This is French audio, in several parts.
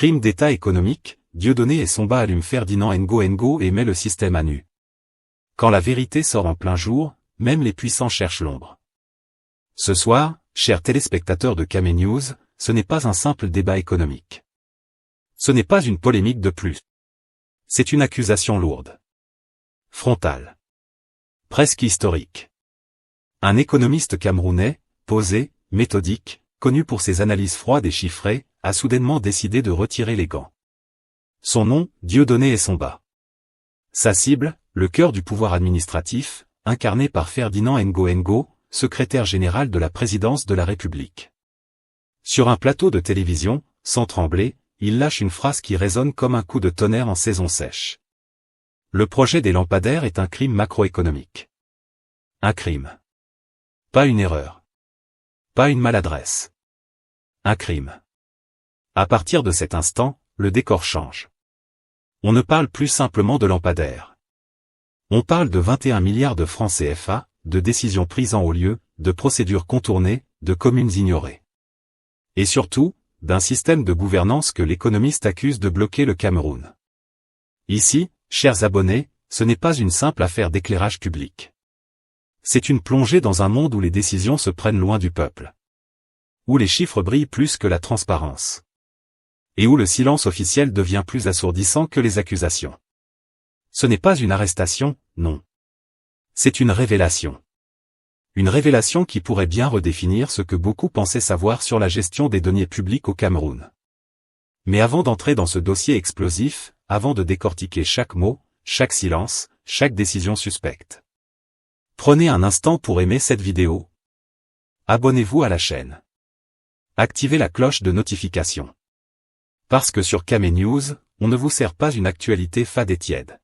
Crime d'État économique, Dieudonné et Somba allument Ferdinand Ngo et met le système à nu. Quand la vérité sort en plein jour, même les puissants cherchent l'ombre. Ce soir, chers téléspectateurs de Kame News, ce n'est pas un simple débat économique. Ce n'est pas une polémique de plus. C'est une accusation lourde. Frontale. Presque historique. Un économiste camerounais, posé, méthodique, connu pour ses analyses froides et chiffrées, a soudainement décidé de retirer les gants. Son nom, Dieudonné et Somba. Sa cible, le cœur du pouvoir administratif, incarné par Ferdinand Ngo, secrétaire général de la présidence de la République. Sur un plateau de télévision, sans trembler, il lâche une phrase qui résonne comme un coup de tonnerre en saison sèche. Le projet des lampadaires est un crime macroéconomique. Un crime. Pas une erreur. Pas une maladresse. Un crime. À partir de cet instant, le décor change. On ne parle plus simplement de lampadaires. On parle de 21 milliards de francs CFA, de décisions prises en haut lieu, de procédures contournées, de communes ignorées. Et surtout, d'un système de gouvernance que l'économiste accuse de bloquer le Cameroun. Ici, chers abonnés, ce n'est pas une simple affaire d'éclairage public. C'est une plongée dans un monde où les décisions se prennent loin du peuple. Où les chiffres brillent plus que la transparence. Et où le silence officiel devient plus assourdissant que les accusations. Ce n'est pas une arrestation, non. C'est une révélation. Une révélation qui pourrait bien redéfinir ce que beaucoup pensaient savoir sur la gestion des deniers publics au Cameroun. Mais avant d'entrer dans ce dossier explosif, avant de décortiquer chaque mot, chaque silence, chaque décision suspecte. Prenez un instant pour aimer cette vidéo. Abonnez-vous à la chaîne. Activez la cloche de notification. Parce que sur Kame News, on ne vous sert pas une actualité fade et tiède.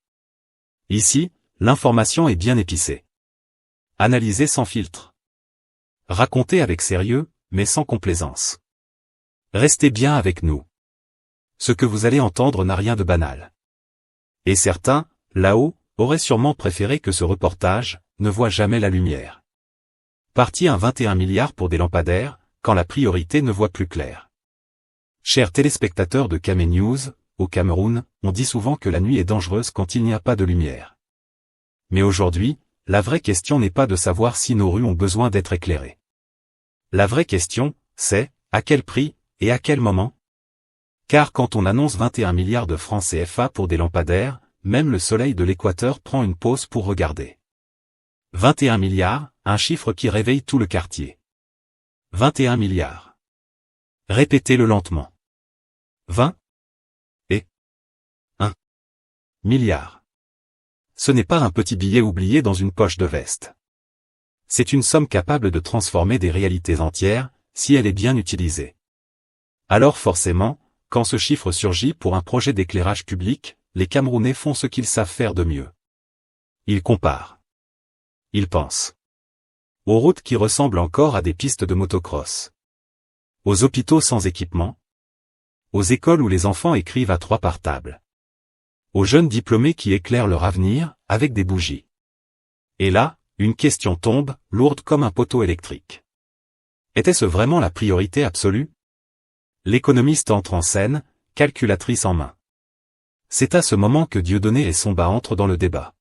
Ici, l'information est bien épicée. Analysée sans filtre. Racontée avec sérieux, mais sans complaisance. Restez bien avec nous. Ce que vous allez entendre n'a rien de banal. Et certains, là-haut, auraient sûrement préféré que ce reportage ne voie jamais la lumière. Parti un 21 milliards pour des lampadaires, quand la priorité ne voit plus clair. Chers téléspectateurs de Kame News, au Cameroun, on dit souvent que la nuit est dangereuse quand il n'y a pas de lumière. Mais aujourd'hui, la vraie question n'est pas de savoir si nos rues ont besoin d'être éclairées. La vraie question, c'est, à quel prix, et à quel moment? Car quand on annonce 21 milliards de francs CFA pour des lampadaires, même le soleil de l'équateur prend une pause pour regarder. 21 milliards, un chiffre qui réveille tout le quartier. 21 milliards. Répétez-le lentement. 20 et 1 milliard. Ce n'est pas un petit billet oublié dans une poche de veste. C'est une somme capable de transformer des réalités entières, si elle est bien utilisée. Alors forcément, quand ce chiffre surgit pour un projet d'éclairage public, les Camerounais font ce qu'ils savent faire de mieux. Ils comparent. Ils pensent. Aux routes qui ressemblent encore à des pistes de motocross. Aux hôpitaux sans équipement. Aux écoles où les enfants écrivent à 3 par table. Aux jeunes diplômés qui éclairent leur avenir, avec des bougies. Et là, une question tombe, lourde comme un poteau électrique. Était-ce vraiment la priorité absolue? L'économiste entre en scène, calculatrice en main. C'est à ce moment que Dieudonné et Somba entrent dans le débat.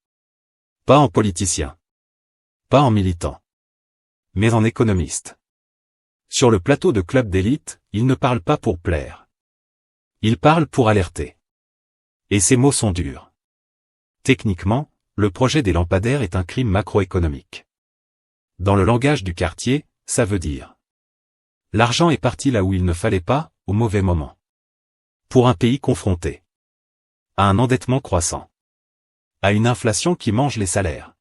Pas en politicien. Pas en militant. Mais en économiste. Sur le plateau de club d'élite, ils ne parlent pas pour plaire. Ils parlent pour alerter. Et ces mots sont durs. Techniquement, le projet des lampadaires est un crime macroéconomique. Dans le langage du quartier, ça veut dire. L'argent est parti là où il ne fallait pas, au mauvais moment. Pour un pays confronté. À un endettement croissant. À une inflation qui mange les salaires.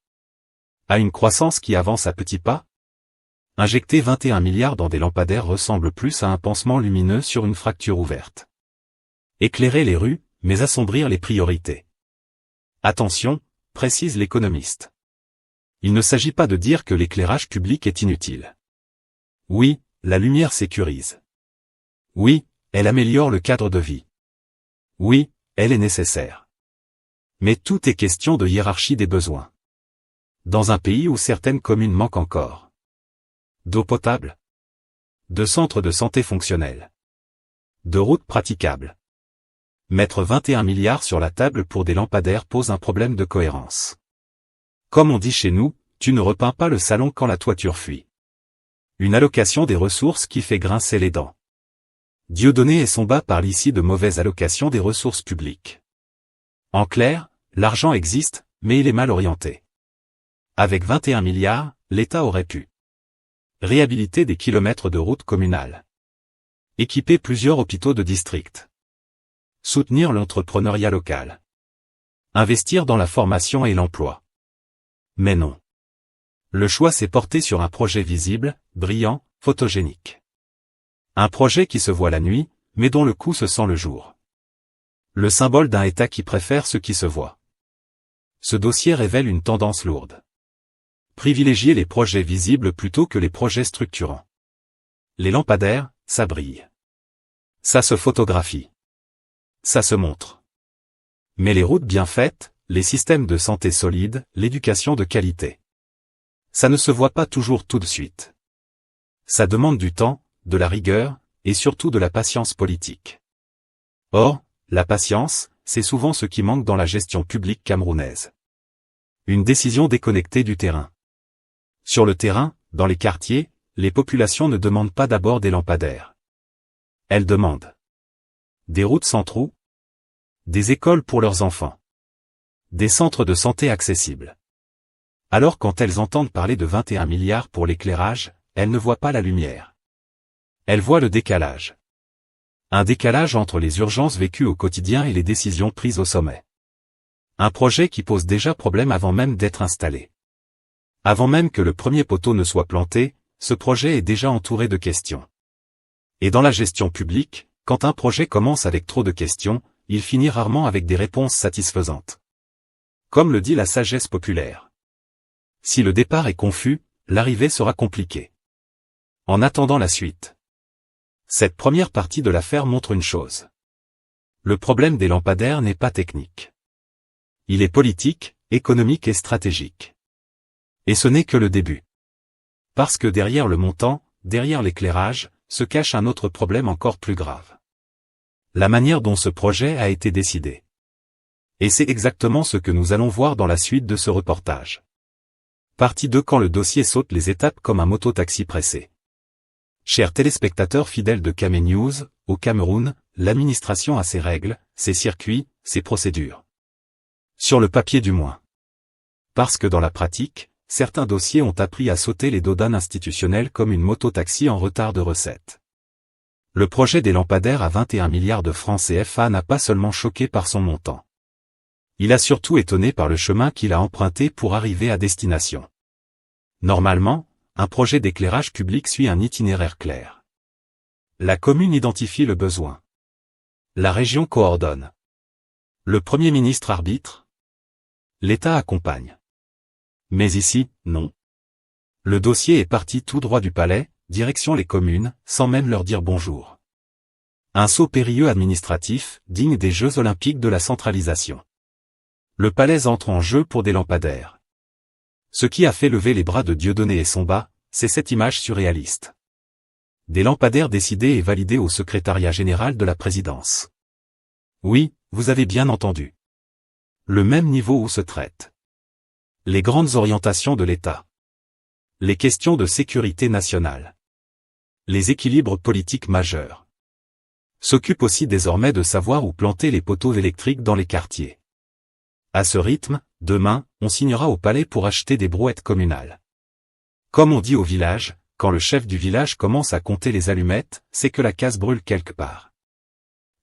À une croissance qui avance à petits pas. Injecter 21 milliards dans des lampadaires ressemble plus à un pansement lumineux sur une fracture ouverte. Éclairer les rues, mais assombrir les priorités. Attention, précise l'économiste. Il ne s'agit pas de dire que l'éclairage public est inutile. Oui, la lumière sécurise. Oui, elle améliore le cadre de vie. Oui, elle est nécessaire. Mais tout est question de hiérarchie des besoins. Dans un pays où certaines communes manquent encore. D'eau potable. De centres de santé fonctionnels. De routes praticables. Mettre 21 milliards sur la table pour des lampadaires pose un problème de cohérence. Comme on dit chez nous, tu ne repeins pas le salon quand la toiture fuit. Une allocation des ressources qui fait grincer les dents. Dieudonné et Somba parlent ici de mauvaise allocation des ressources publiques. En clair, l'argent existe, mais il est mal orienté. Avec 21 milliards, l'État aurait pu réhabiliter des kilomètres de routes communales, équiper plusieurs hôpitaux de district, soutenir l'entrepreneuriat local, investir dans la formation et l'emploi. Mais non. Le choix s'est porté sur un projet visible, brillant, photogénique. Un projet qui se voit la nuit, mais dont le coût se sent le jour. Le symbole d'un État qui préfère ce qui se voit. Ce dossier révèle une tendance lourde. Privilégier les projets visibles plutôt que les projets structurants. Les lampadaires, ça brille. Ça se photographie. Ça se montre. Mais les routes bien faites, les systèmes de santé solides, l'éducation de qualité. Ça ne se voit pas toujours tout de suite. Ça demande du temps, de la rigueur, et surtout de la patience politique. Or, la patience, c'est souvent ce qui manque dans la gestion publique camerounaise. Une décision déconnectée du terrain. Sur le terrain, dans les quartiers, les populations ne demandent pas d'abord des lampadaires. Elles demandent des routes sans trous, des écoles pour leurs enfants, des centres de santé accessibles. Alors quand elles entendent parler de 21 milliards pour l'éclairage, elles ne voient pas la lumière. Elles voient le décalage. Un décalage entre les urgences vécues au quotidien et les décisions prises au sommet. Un projet qui pose déjà problème avant même d'être installé. Avant même que le premier poteau ne soit planté, ce projet est déjà entouré de questions. Et dans la gestion publique, quand un projet commence avec trop de questions, il finit rarement avec des réponses satisfaisantes. Comme le dit la sagesse populaire. Si le départ est confus, l'arrivée sera compliquée. En attendant la suite. Cette première partie de l'affaire montre une chose. Le problème des lampadaires n'est pas technique. Il est politique, économique et stratégique. Et ce n'est que le début. Parce que derrière le montant, derrière l'éclairage, se cache un autre problème encore plus grave. La manière dont ce projet a été décidé. Et c'est exactement ce que nous allons voir dans la suite de ce reportage. Partie 2 quand le dossier saute les étapes comme un moto-taxi pressé. Chers téléspectateurs fidèles de Camé News, au Cameroun, l'administration a ses règles, ses circuits, ses procédures. Sur le papier du moins. Parce que dans la pratique, certains dossiers ont appris à sauter les dodanes institutionnels comme une moto-taxi en retard de recettes. Le projet des lampadaires à 21 milliards de francs CFA n'a pas seulement choqué par son montant. Il a surtout étonné par le chemin qu'il a emprunté pour arriver à destination. Normalement, un projet d'éclairage public suit un itinéraire clair. La commune identifie le besoin. La région coordonne. Le Premier ministre arbitre. L'État accompagne. Mais ici, non. Le dossier est parti tout droit du palais, direction les communes, sans même leur dire bonjour. Un saut périlleux administratif, digne des Jeux Olympiques de la centralisation. Le palais entre en jeu pour des lampadaires. Ce qui a fait lever les bras de Dieudonné et Somba, c'est cette image surréaliste. Des lampadaires décidés et validés au secrétariat général de la présidence. Oui, vous avez bien entendu. Le même niveau où se traitent les grandes orientations de l'État. Les questions de sécurité nationale. Les équilibres politiques majeurs. S'occupe aussi désormais de savoir où planter les poteaux électriques dans les quartiers. À ce rythme, demain, on signera au palais pour acheter des brouettes communales. Comme on dit au village, quand le chef du village commence à compter les allumettes, c'est que la case brûle quelque part.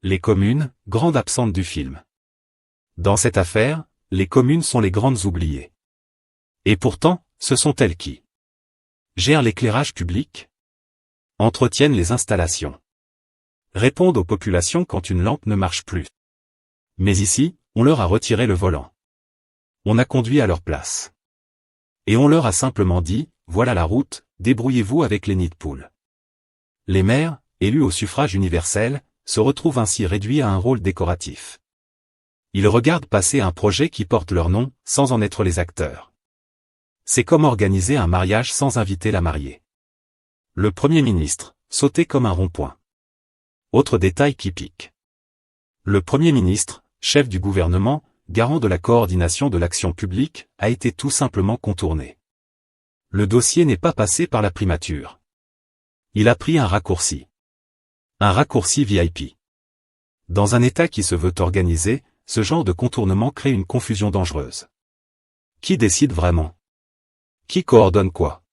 Les communes, grandes absentes du film. Dans cette affaire, les communes sont les grandes oubliées. Et pourtant, ce sont elles qui gèrent l'éclairage public, entretiennent les installations, répondent aux populations quand une lampe ne marche plus. Mais ici, on leur a retiré le volant. On a conduit à leur place. Et on leur a simplement dit, voilà la route, débrouillez-vous avec les nids de poules. Les maires, élus au suffrage universel, se retrouvent ainsi réduits à un rôle décoratif. Ils regardent passer un projet qui porte leur nom, sans en être les acteurs. C'est comme organiser un mariage sans inviter la mariée. Le Premier ministre, sauté comme un rond-point. Autre détail qui pique. Le Premier ministre, chef du gouvernement, garant de la coordination de l'action publique, a été tout simplement contourné. Le dossier n'est pas passé par la primature. Il a pris un raccourci. Un raccourci VIP. Dans un État qui se veut organisé, ce genre de contournement crée une confusion dangereuse. Qui décide vraiment? Qui coordonne quoi?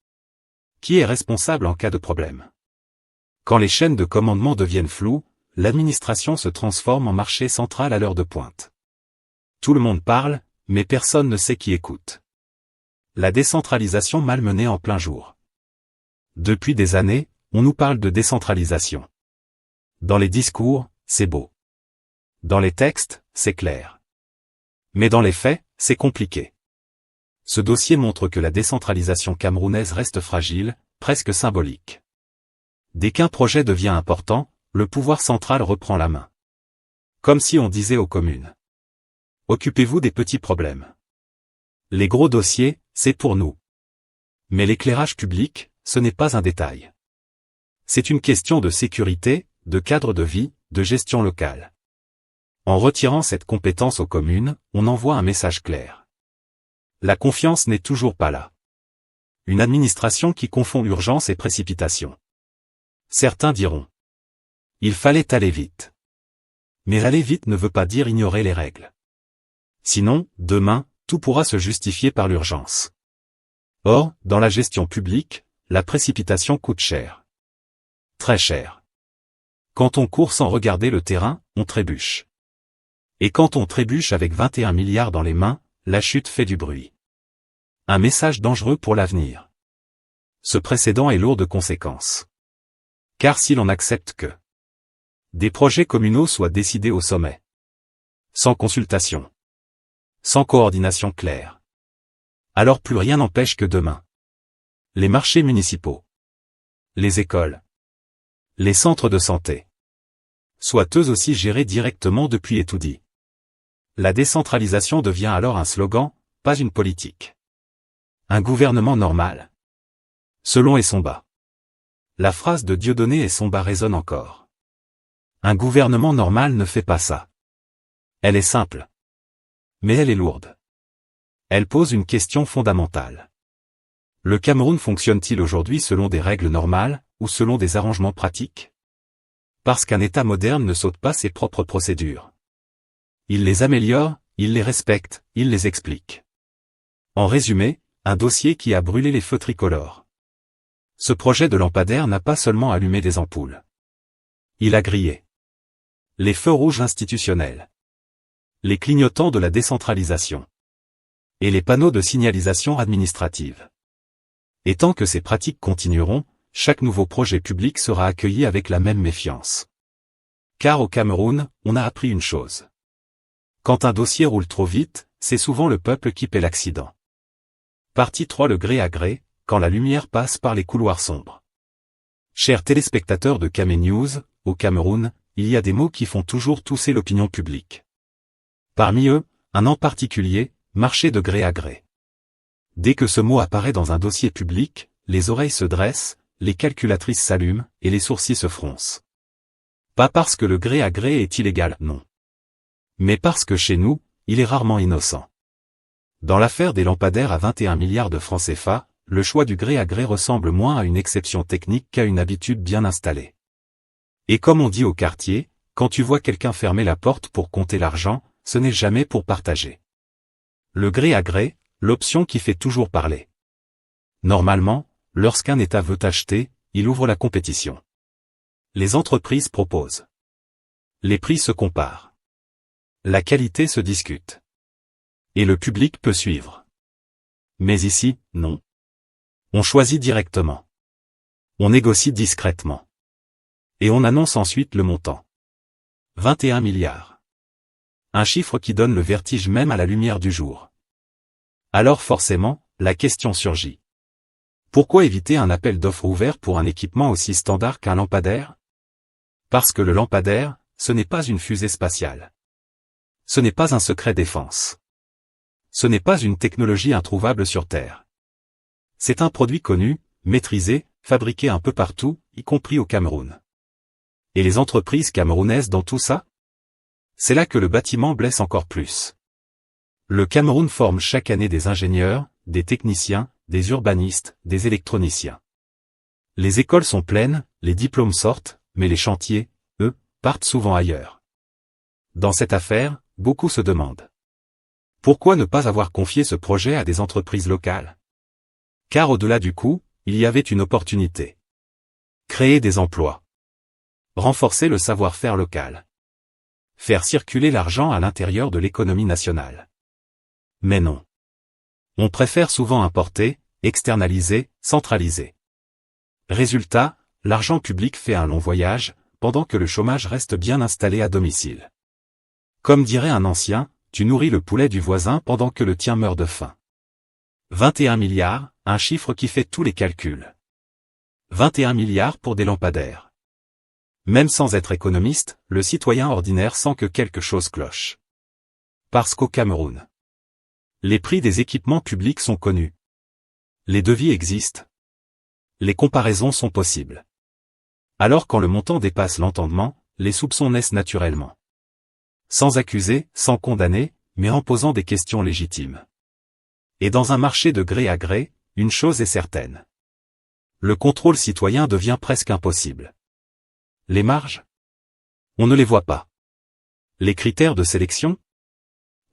Qui est responsable en cas de problème? Quand les chaînes de commandement deviennent floues, l'administration se transforme en marché central à l'heure de pointe. Tout le monde parle, mais personne ne sait qui écoute. La décentralisation malmenée en plein jour. Depuis des années, on nous parle de décentralisation. Dans les discours, c'est beau. Dans les textes, c'est clair. Mais dans les faits, c'est compliqué. Ce dossier montre que la décentralisation camerounaise reste fragile, presque symbolique. Dès qu'un projet devient important, le pouvoir central reprend la main. Comme si on disait aux communes: occupez-vous des petits problèmes. Les gros dossiers, c'est pour nous. Mais l'éclairage public, ce n'est pas un détail. C'est une question de sécurité, de cadre de vie, de gestion locale. En retirant cette compétence aux communes, on envoie un message clair. La confiance n'est toujours pas là. Une administration qui confond urgence et précipitation. Certains diront: il fallait aller vite. Mais aller vite ne veut pas dire ignorer les règles. Sinon, demain, tout pourra se justifier par l'urgence. Or, dans la gestion publique, la précipitation coûte cher. Très cher. Quand on court sans regarder le terrain, on trébuche. Et quand on trébuche avec 21 milliards dans les mains, la chute fait du bruit. Un message dangereux pour l'avenir. Ce précédent est lourd de conséquences. Car si l'on accepte que des projets communaux soient décidés au sommet, sans consultation, sans coordination claire, alors plus rien n'empêche que demain, les marchés municipaux, les écoles, les centres de santé, soient eux aussi gérés directement depuis Etoudi. La décentralisation devient alors un slogan, pas une politique. Un gouvernement normal. Selon Essomba. La phrase de Dieudonné Essomba résonne encore. Un gouvernement normal ne fait pas ça. Elle est simple. Mais elle est lourde. Elle pose une question fondamentale. Le Cameroun fonctionne-t-il aujourd'hui selon des règles normales, ou selon des arrangements pratiques? Parce qu'un État moderne ne saute pas ses propres procédures. Il les améliore, il les respecte, il les explique. En résumé, un dossier qui a brûlé les feux tricolores. Ce projet de lampadaire n'a pas seulement allumé des ampoules. Il a grillé les feux rouges institutionnels, les clignotants de la décentralisation et les panneaux de signalisation administrative. Et tant que ces pratiques continueront, chaque nouveau projet public sera accueilli avec la même méfiance. Car au Cameroun, on a appris une chose. Quand un dossier roule trop vite, c'est souvent le peuple qui paie l'accident. Partie 3: le gré à gré, quand la lumière passe par les couloirs sombres. Chers téléspectateurs de Camé News, au Cameroun, il y a des mots qui font toujours tousser l'opinion publique. Parmi eux, un en particulier, marché de gré à gré. Dès que ce mot apparaît dans un dossier public, les oreilles se dressent, les calculatrices s'allument, et les sourcils se froncent. Pas parce que le gré à gré est illégal, non. Mais parce que chez nous, il est rarement innocent. Dans l'affaire des lampadaires à 21 milliards de francs CFA, le choix du gré à gré ressemble moins à une exception technique qu'à une habitude bien installée. Et comme on dit au quartier, quand tu vois quelqu'un fermer la porte pour compter l'argent, ce n'est jamais pour partager. Le gré à gré, l'option qui fait toujours parler. Normalement, lorsqu'un État veut acheter, il ouvre la compétition. Les entreprises proposent. Les prix se comparent. La qualité se discute. Et le public peut suivre. Mais ici, non. On choisit directement. On négocie discrètement. Et on annonce ensuite le montant. 21 milliards. Un chiffre qui donne le vertige même à la lumière du jour. Alors forcément, la question surgit. Pourquoi éviter un appel d'offres ouvert pour un équipement aussi standard qu'un lampadaire? Parce que le lampadaire, ce n'est pas une fusée spatiale. Ce n'est pas un secret défense. Ce n'est pas une technologie introuvable sur Terre. C'est un produit connu, maîtrisé, fabriqué un peu partout, y compris au Cameroun. Et les entreprises camerounaises dans tout ça? C'est là que le bâtiment blesse encore plus. Le Cameroun forme chaque année des ingénieurs, des techniciens, des urbanistes, des électroniciens. Les écoles sont pleines, les diplômes sortent, mais les chantiers, eux, partent souvent ailleurs. Dans cette affaire, beaucoup se demandent. Pourquoi ne pas avoir confié ce projet à des entreprises locales? Car au-delà du coût, il y avait une opportunité. Créer des emplois. Renforcer le savoir-faire local. Faire circuler l'argent à l'intérieur de l'économie nationale. Mais non. On préfère souvent importer, externaliser, centraliser. Résultat, l'argent public fait un long voyage, pendant que le chômage reste bien installé à domicile. Comme dirait un ancien, tu nourris le poulet du voisin pendant que le tien meurt de faim. 21 milliards, un chiffre qui fait tous les calculs. 21 milliards pour des lampadaires. Même sans être économiste, le citoyen ordinaire sent que quelque chose cloche. Parce qu'au Cameroun, les prix des équipements publics sont connus. Les devis existent. Les comparaisons sont possibles. Alors quand le montant dépasse l'entendement, les soupçons naissent naturellement. Sans accuser, sans condamner, mais en posant des questions légitimes. Et dans un marché de gré à gré, une chose est certaine. Le contrôle citoyen devient presque impossible. Les marges? On ne les voit pas. Les critères de sélection?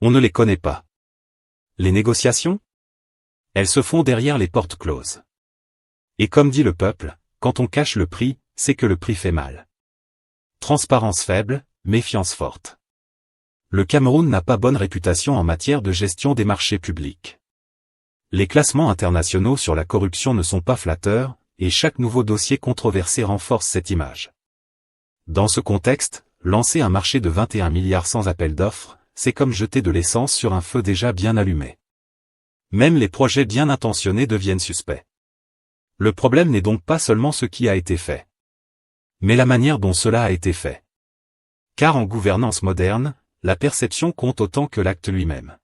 On ne les connaît pas. Les négociations? Elles se font derrière les portes closes. Et comme dit le peuple, quand on cache le prix, c'est que le prix fait mal. Transparence faible, méfiance forte. Le Cameroun n'a pas bonne réputation en matière de gestion des marchés publics. Les classements internationaux sur la corruption ne sont pas flatteurs, et chaque nouveau dossier controversé renforce cette image. Dans ce contexte, lancer un marché de 21 milliards sans appel d'offres, c'est comme jeter de l'essence sur un feu déjà bien allumé. Même les projets bien intentionnés deviennent suspects. Le problème n'est donc pas seulement ce qui a été fait, mais la manière dont cela a été fait. Car en gouvernance moderne, la perception compte autant que l'acte lui-même.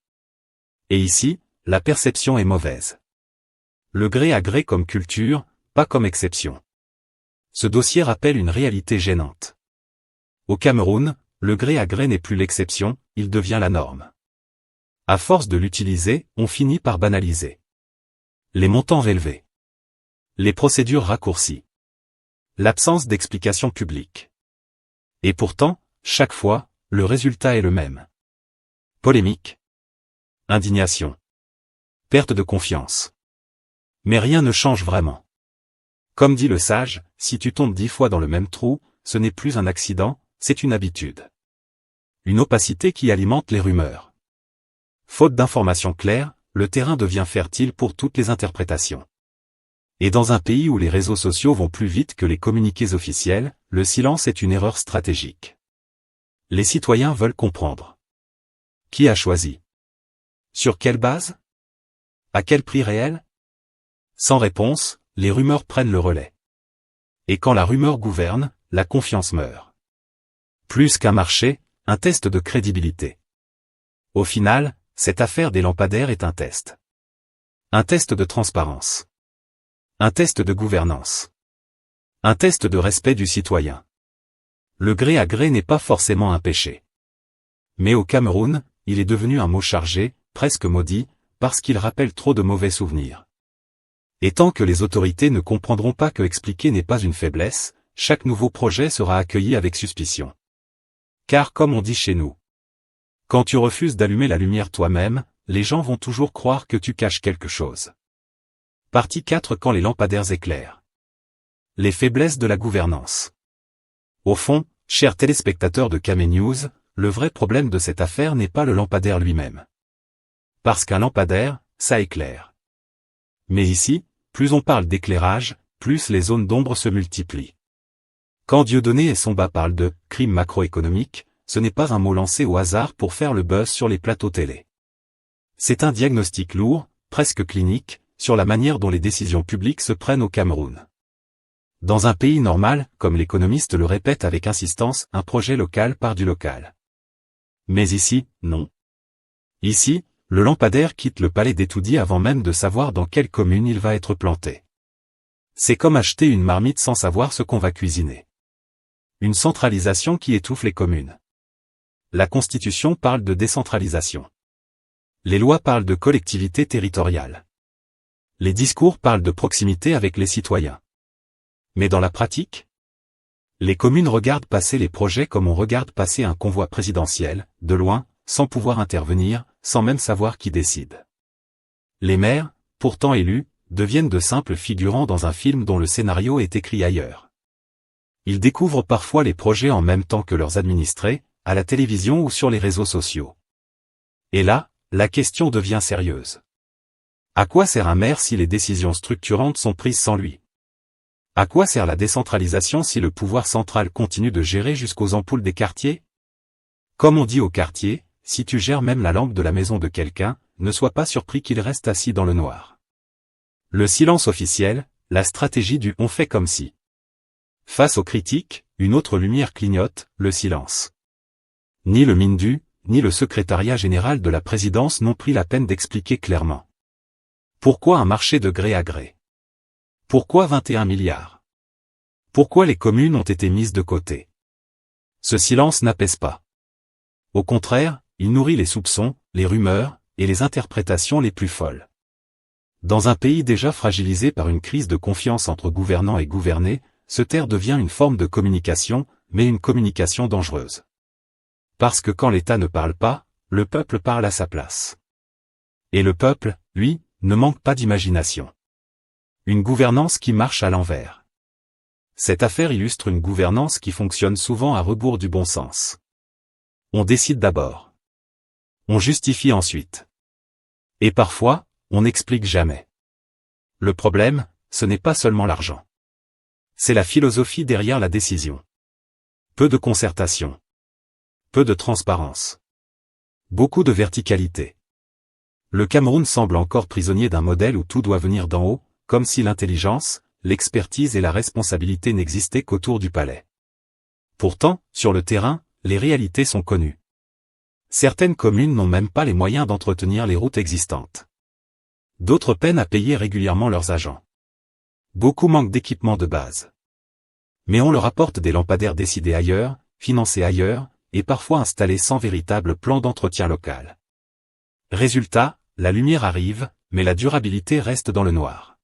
Et ici, la perception est mauvaise. Le gré à gré comme culture, pas comme exception. Ce dossier rappelle une réalité gênante. Au Cameroun, le gré à gré n'est plus l'exception, il devient la norme. À force de l'utiliser, on finit par banaliser. Les montants élevés. Les procédures raccourcies. L'absence d'explication publique. Et pourtant, chaque fois, le résultat est le même. Polémique. Indignation. Perte de confiance. Mais rien ne change vraiment. Comme dit le sage, si tu tombes 10 fois dans le même trou, ce n'est plus un accident, c'est une habitude. Une opacité qui alimente les rumeurs. Faute d'informations claires, le terrain devient fertile pour toutes les interprétations. Et dans un pays où les réseaux sociaux vont plus vite que les communiqués officiels, le silence est une erreur stratégique. Les citoyens veulent comprendre. Qui a choisi? Sur quelle base? À quel prix réel? Sans réponse, les rumeurs prennent le relais. Et quand la rumeur gouverne, la confiance meurt. Plus qu'un marché, un test de crédibilité. Au final, cette affaire des lampadaires est un test. Un test de transparence. Un test de gouvernance. Un test de respect du citoyen. Le gré à gré n'est pas forcément un péché. Mais au Cameroun, il est devenu un mot chargé, presque maudit, parce qu'il rappelle trop de mauvais souvenirs. Et tant que les autorités ne comprendront pas que expliquer n'est pas une faiblesse, chaque nouveau projet sera accueilli avec suspicion. Car comme on dit chez nous, quand tu refuses d'allumer la lumière toi-même, les gens vont toujours croire que tu caches quelque chose. Partie 4 quand les lampadaires éclairent. Les faiblesses de la gouvernance. Au fond, chers téléspectateurs de Camé News, le vrai problème de cette affaire n'est pas le lampadaire lui-même. Parce qu'un lampadaire, ça éclaire. Mais ici, plus on parle d'éclairage, plus les zones d'ombre se multiplient. Quand Dieudonné et Somba parlent de « crime macroéconomique », ce n'est pas un mot lancé au hasard pour faire le buzz sur les plateaux télé. C'est un diagnostic lourd, presque clinique, sur la manière dont les décisions publiques se prennent au Cameroun. Dans un pays normal, comme l'économiste le répète avec insistance, un projet local part du local. Mais ici, non. Ici, le lampadaire quitte le palais d'Etoudi avant même de savoir dans quelle commune il va être planté. C'est comme acheter une marmite sans savoir ce qu'on va cuisiner. Une centralisation qui étouffe les communes. La Constitution parle de décentralisation. Les lois parlent de collectivité territoriale. Les discours parlent de proximité avec les citoyens. Mais dans la pratique, les communes regardent passer les projets comme on regarde passer un convoi présidentiel, de loin, sans pouvoir intervenir, sans même savoir qui décide. Les maires, pourtant élus, deviennent de simples figurants dans un film dont le scénario est écrit ailleurs. Ils découvrent parfois les projets en même temps que leurs administrés, à la télévision ou sur les réseaux sociaux. Et là, la question devient sérieuse. À quoi sert un maire si les décisions structurantes sont prises sans lui? À quoi sert la décentralisation si le pouvoir central continue de gérer jusqu'aux ampoules des quartiers? Comme on dit au quartier, si tu gères même la lampe de la maison de quelqu'un, ne sois pas surpris qu'il reste assis dans le noir. Le silence officiel, la stratégie du « on fait comme si ». Face aux critiques, une autre lumière clignote, le silence. Ni le MINDU, ni le secrétariat général de la présidence n'ont pris la peine d'expliquer clairement. Pourquoi un marché de gré à gré? Pourquoi 21 milliards? Pourquoi les communes ont été mises de côté? Ce silence n'apaise pas. Au contraire, il nourrit les soupçons, les rumeurs, et les interprétations les plus folles. Dans un pays déjà fragilisé par une crise de confiance entre gouvernants et gouvernés, se taire devient une forme de communication, mais une communication dangereuse. Parce que quand l'État ne parle pas, le peuple parle à sa place. Et le peuple, lui, ne manque pas d'imagination. Une gouvernance qui marche à l'envers. Cette affaire illustre une gouvernance qui fonctionne souvent à rebours du bon sens. On décide d'abord. On justifie ensuite. Et parfois, on n'explique jamais. Le problème, ce n'est pas seulement l'argent. C'est la philosophie derrière la décision. Peu de concertation. Peu de transparence. Beaucoup de verticalité. Le Cameroun semble encore prisonnier d'un modèle où tout doit venir d'en haut, comme si l'intelligence, l'expertise et la responsabilité n'existaient qu'autour du palais. Pourtant, sur le terrain, les réalités sont connues. Certaines communes n'ont même pas les moyens d'entretenir les routes existantes. D'autres peinent à payer régulièrement leurs agents. Beaucoup manquent d'équipements de base. Mais on leur apporte des lampadaires décidés ailleurs, financés ailleurs, et parfois installés sans véritable plan d'entretien local. Résultat, la lumière arrive, mais la durabilité reste dans le noir.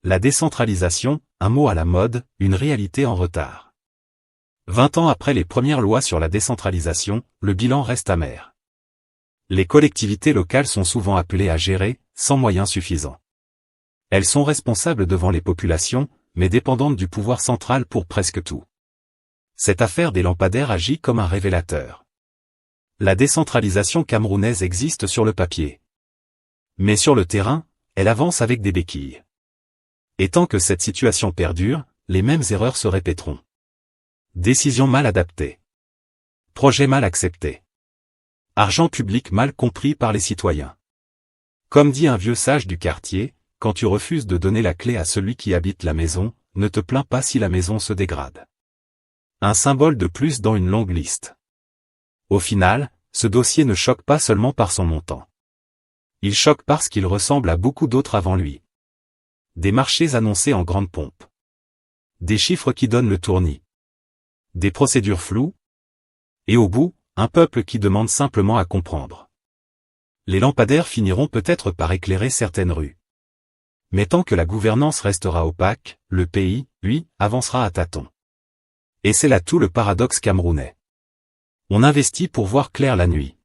La décentralisation, un mot à la mode, une réalité en retard. 20 ans après les premières lois sur la décentralisation, le bilan reste amer. Les collectivités locales sont souvent appelées à gérer, sans moyens suffisants. Elles sont responsables devant les populations, mais dépendantes du pouvoir central pour presque tout. Cette affaire des lampadaires agit comme un révélateur. La décentralisation camerounaise existe sur le papier. Mais sur le terrain, elle avance avec des béquilles. Et tant que cette situation perdure, les mêmes erreurs se répéteront. Décisions mal adaptées. Projets mal acceptés. Argent public mal compris par les citoyens. Comme dit un vieux sage du quartier, quand tu refuses de donner la clé à celui qui habite la maison, ne te plains pas si la maison se dégrade. Un symbole de plus dans une longue liste. Au final, ce dossier ne choque pas seulement par son montant. Il choque parce qu'il ressemble à beaucoup d'autres avant lui. Des marchés annoncés en grande pompe. Des chiffres qui donnent le tournis. Des procédures floues. Et au bout, un peuple qui demande simplement à comprendre. Les lampadaires finiront peut-être par éclairer certaines rues. Mais tant que la gouvernance restera opaque, le pays, lui, avancera à tâtons. Et c'est là tout le paradoxe camerounais. On investit pour voir clair la nuit.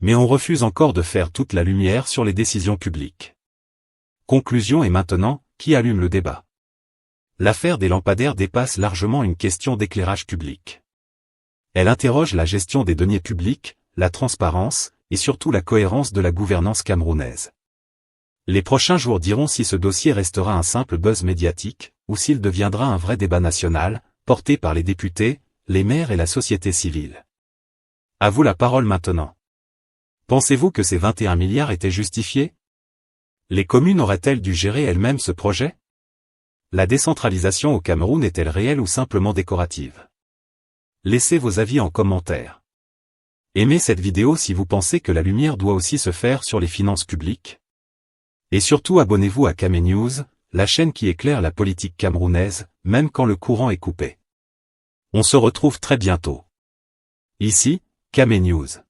Mais on refuse encore de faire toute la lumière sur les décisions publiques. Conclusion et maintenant, qui allume le débat? L'affaire des lampadaires dépasse largement une question d'éclairage public. Elle interroge la gestion des deniers publics, la transparence, et surtout la cohérence de la gouvernance camerounaise. Les prochains jours diront si ce dossier restera un simple buzz médiatique, ou s'il deviendra un vrai débat national, porté par les députés, les maires et la société civile. À vous la parole maintenant. Pensez-vous que ces 21 milliards étaient justifiés? Les communes auraient-elles dû gérer elles-mêmes ce projet? La décentralisation au Cameroun est-elle réelle ou simplement décorative? Laissez vos avis en commentaire. Aimez cette vidéo si vous pensez que la lumière doit aussi se faire sur les finances publiques. Et surtout abonnez-vous à Camé News, la chaîne qui éclaire la politique camerounaise, même quand le courant est coupé. On se retrouve très bientôt. Ici, Kame News.